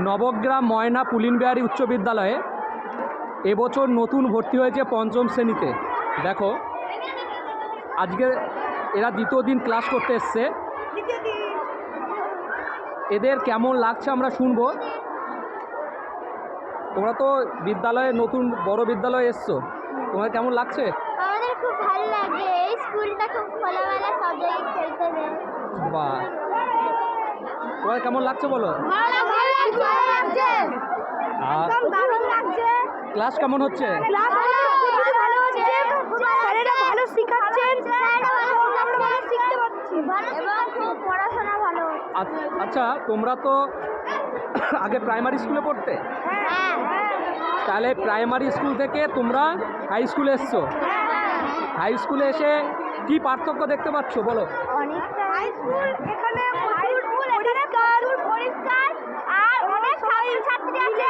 নবগ্রাম ময়না পুলিনবিহারী উচ্চ বিদ্যালয়ে এবছর নতুন ভর্তি হয়েছে পঞ্চম শ্রেণীতে। দেখো আজকে এরা দ্বিতীয় দিন ক্লাস করতে এসছে। এদের কেমন লাগছে আমরা শুনবো। তোমরা তো বিদ্যালয়ে নতুন বড় বিদ্যালয়ে এসছো, তোমার কেমন লাগছে? আমাদের খুব ভালো লাগে, এই স্কুলটা খুব খোলামেলা, সব জায়গায় খেলতে দেয়। বাহ, তোমার কেমন লাগছে বলো? ভালো লাগছে। একদম দারুণ লাগছে। ক্লাস কেমন হচ্ছে? ক্লাস ভালো হচ্ছে, স্যারেরা ভালো শেখাচ্ছেন, আমরা ভালো শিখতে পারছি এবং খুব পড়াশোনা ভালো হচ্ছে। আচ্ছা, তোমরা তো আগে প্রাইমারি স্কুলে পড়তে, হ্যাঁ, তাহলে প্রাইমারি স্কুল থেকে তোমরা হাই স্কুলে এসছো। হাই স্কুলে এসে কি পার্থক্য দেখতে পাচ্ছ বলো? অনেকটা হাই স্কুল, এখানে পরিষ্কার আর অনেক ছাত্রছাত্রী আছে,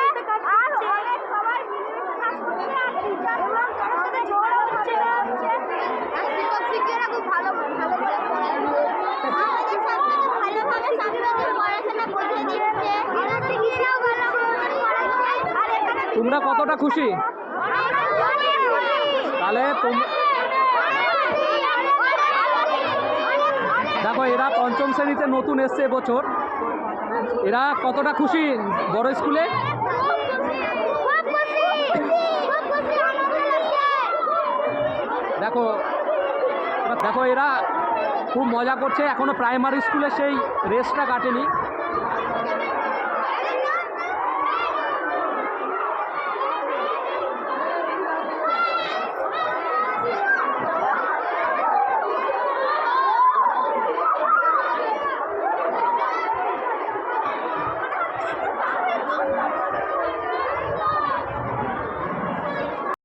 আর অনেক সবাই মিলেমিশে কাজ করছে, আর টিচার এবং কারোর সাথে ঝগড়া হচ্ছে না, আর শিক্ষক-শিক্ষিকারা খুব ভালো করে পড়ায়। আমাদের ছাত্রদের ভালোভাবে ছাত্রদের পড়াশোনা বুঝিয়ে দিচ্ছে, আর শিক্ষিকারাও ভালো করে পড়াচ্ছে। আর এখানে তোমরা কতটা খুশি? তাহলে দেখো এরা পঞ্চম শ্রেণীতে নতুন এসছে এবছর, এরা কতটা খুশি বড় স্কুলে? দেখো দেখো এরা খুব মজা করছে, এখনো প্রাইমারি স্কুলে সেই রেসটা কাটেনি।